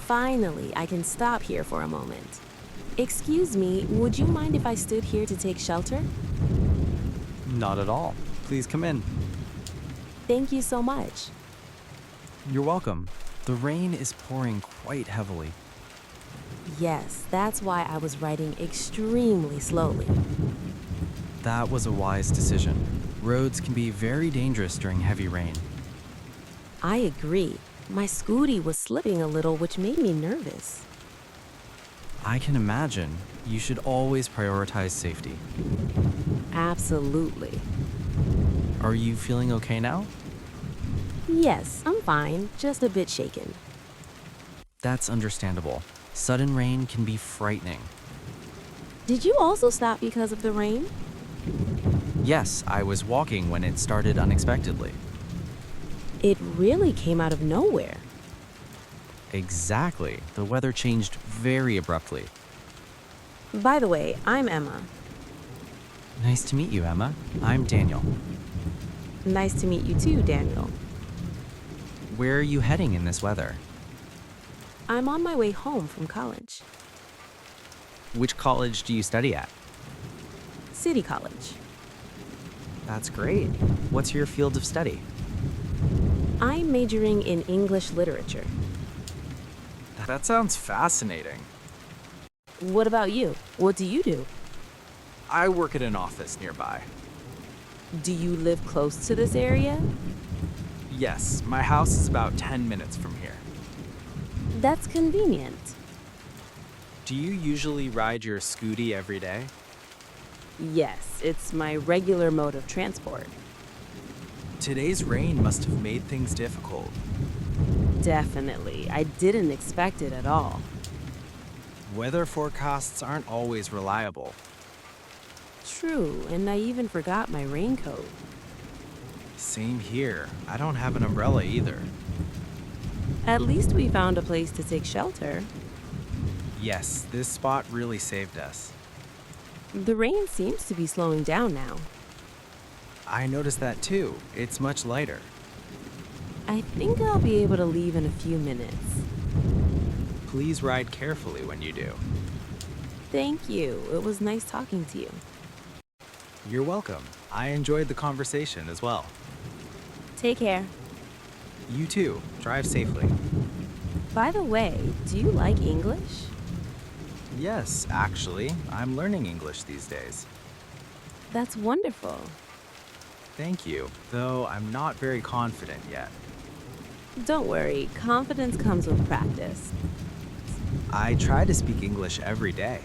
Finally, I can stop here for a moment. Excuse me, would you mind if I stood here to take shelter? Not at all. Please come in. Thank you so much. You're welcome. The rain is pouring quite heavily. Yes, that's why I was writing extremely slowly. That was a wise decision. Roads can be very dangerous during heavy rain. I agree. My scooty was slipping a little, which made me nervous. I can imagine. You should always prioritize safety. Absolutely. Are you feeling okay now? Yes, I'm fine, just a bit shaken. That's understandable. Sudden rain can be frightening. Did you also stop because of the rain? Yes, I was walking when it started unexpectedly. It really came out of nowhere. Exactly. The weather changed very abruptly. By the way, I'm Emma. Nice to meet you, Emma. I'm Daniel. Nice to meet you too, Daniel. Where are you heading in this weather? I'm on my way home from college. Which college do you study at? City College. That's great. What's your field of study? I'm majoring in English literature. That sounds fascinating. What about you? What do you do? I work at an office nearby. Do you live close to this area? Yes, my house is about 10 minutes from here. That's convenient. Do you usually ride your scooty every day? Yes, it's my regular mode of transport. Today's rain must have made things difficult. Definitely. I didn't expect it at all. Weather forecasts aren't always reliable. True, and I even forgot my raincoat. Same here. I don't have an umbrella either. At least we found a place to take shelter. Yes, this spot really saved us. The rain seems to be slowing down now. I noticed that too. It's much lighter. I think I'll be able to leave in a few minutes. Please ride carefully when you do. Thank you. It was nice talking to you. You're welcome. I enjoyed the conversation as well. Take care. You too. Drive safely. By the way, do you like English? Yes, actually, I'm learning English these days. That's wonderful. Thank you, though I'm not very confident yet. Don't worry, confidence comes with practice. I try to speak English every day.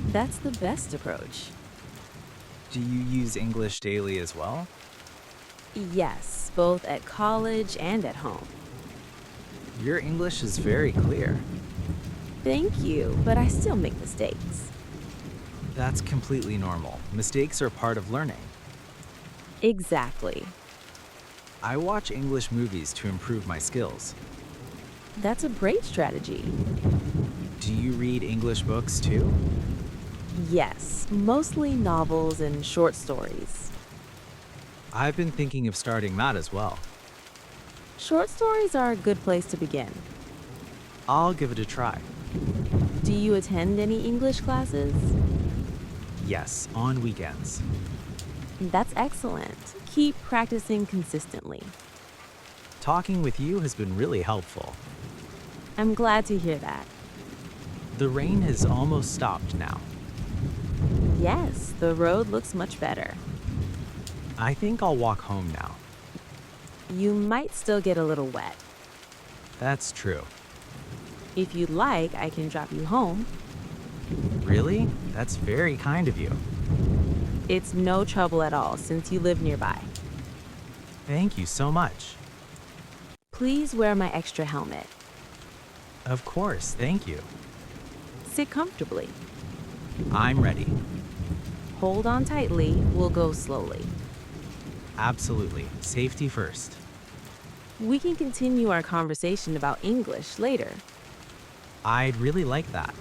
That's the best approach. Do you use English daily as well? Yes, both at college and at home. Your English is very clear. Thank you, but I still make mistakes. That's completely normal. Mistakes are part of learning. Exactly. I watch English movies to improve my skills. That's a great strategy. Do you read English books too? Yes, mostly novels and short stories. I've been thinking of starting that as well. Short stories are a good place to begin. I'll give it a try. Do you attend any English classes? Yes, on weekends. That's excellent. Keep practicing consistently. Talking with you has been really helpful. I'm glad to hear that. The rain has almost stopped now. Yes, the road looks much better. I think I'll walk home now. You might still get a little wet. That's true. If you'd like, I can drop you home. Really? That's very kind of you. It's no trouble at all since you live nearby. Thank you so much. Please wear my extra helmet. Of course, thank you. Sit comfortably. I'm ready. Hold on tightly. We'll go slowly. Absolutely. Safety first. We can continue our conversation about English later. I'd really like that.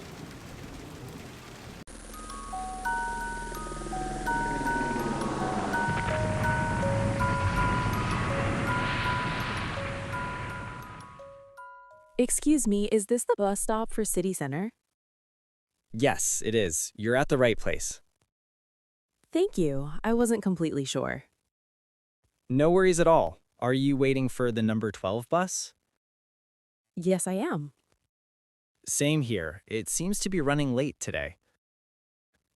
Excuse me, is this the bus stop for City Center? Yes, it is. You're at the right place. Thank you. I wasn't completely sure. No worries at all. Are you waiting for the number 12 bus? Yes, I am. Same here. It seems to be running late today.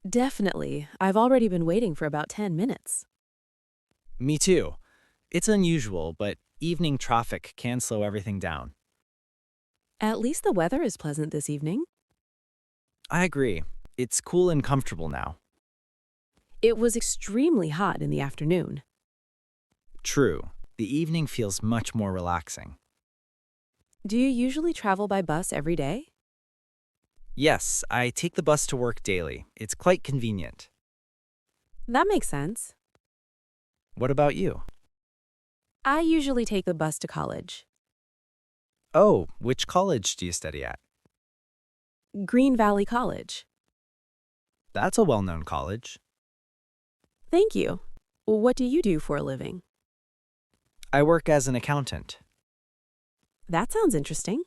Definitely. I've already been waiting for about 10 minutes. Me too. It's unusual, but evening traffic can slow everything down. At least the weather is pleasant this evening. I agree. It's cool and comfortable now. It was extremely hot in the afternoon. True. The evening feels much more relaxing. Do you usually travel by bus every day? Yes, I take the bus to work daily. It's quite convenient. That makes sense. What about you? I usually take the bus to college. Oh, which college do you study at? Green Valley College. That's a well-known college. Thank you. What do you do for a living? I work as an accountant. That sounds interesting.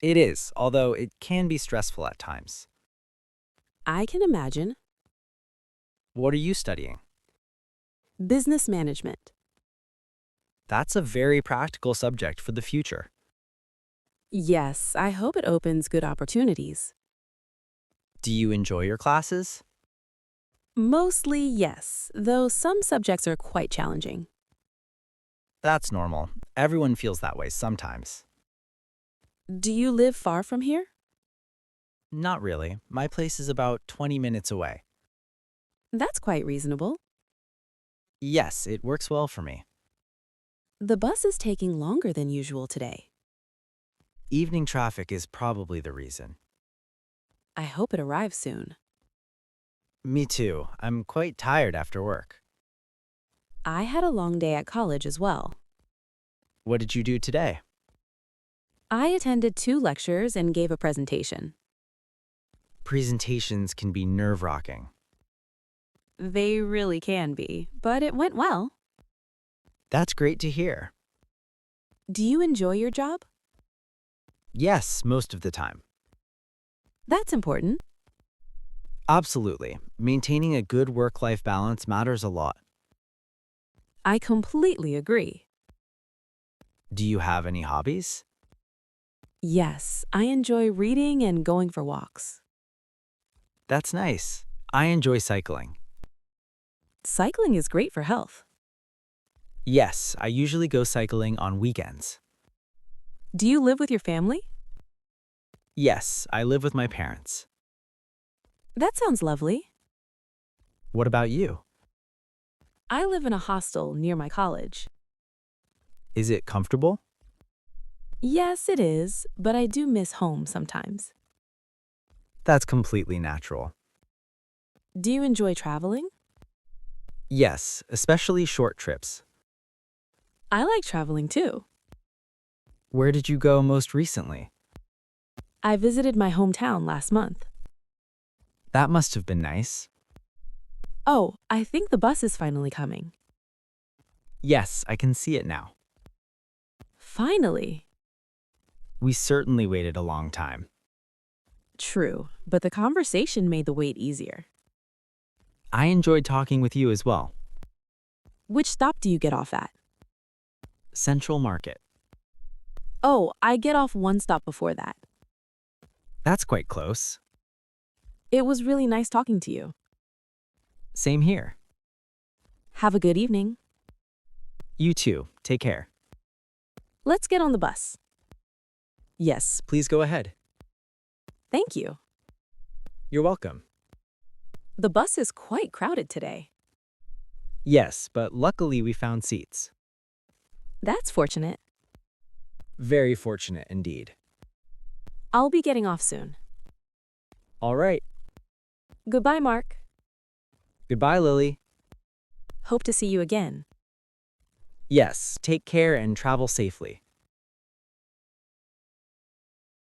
It is, although it can be stressful at times. I can imagine. What are you studying? Business management. That's a very practical subject for the future. Yes, I hope it opens good opportunities. Do you enjoy your classes? Mostly yes, though some subjects are quite challenging. That's normal. Everyone feels that way sometimes. Do you live far from here? Not really. My place is about 20 minutes away. That's quite reasonable. Yes, it works well for me. The bus is taking longer than usual today. Evening traffic is probably the reason. I hope it arrives soon. Me too. I'm quite tired after work. I had a long day at college as well. What did you do today? I attended 2 lectures and gave a presentation. Presentations can be nerve-wracking. They really can be, but it went well. That's great to hear. Do you enjoy your job? Yes, most of the time. That's important. Absolutely. Maintaining a good work-life balance matters a lot. I completely agree. Do you have any hobbies? Yes, I enjoy reading and going for walks. That's nice. I enjoy cycling. Cycling is great for health. Yes, I usually go cycling on weekends. Do you live with your family? Yes, I live with my parents. That sounds lovely. What about you? I live in a hostel near my college. Is it comfortable? Yes, it is, but I do miss home sometimes. That's completely natural. Do you enjoy traveling? Yes, especially short trips. I like traveling too. Where did you go most recently? I visited my hometown last month. That must have been nice. Oh, I think the bus is finally coming. Yes, I can see it now. Finally. We certainly waited a long time. True, but the conversation made the wait easier. I enjoyed talking with you as well. Which stop do you get off at? Central Market. Oh, I get off 1 stop before that. That's quite close. It was really nice talking to you. Same here. Have a good evening. You too. Take care. Let's get on the bus. Yes, Please go ahead. thank you. You're welcome. The bus is quite crowded today. Yes, but luckily we found seats. That's fortunate. Very fortunate indeed. I'll be getting off soon. All right. Goodbye, Mark. Goodbye, Lily. Hope to see you again. Yes, take care and travel safely.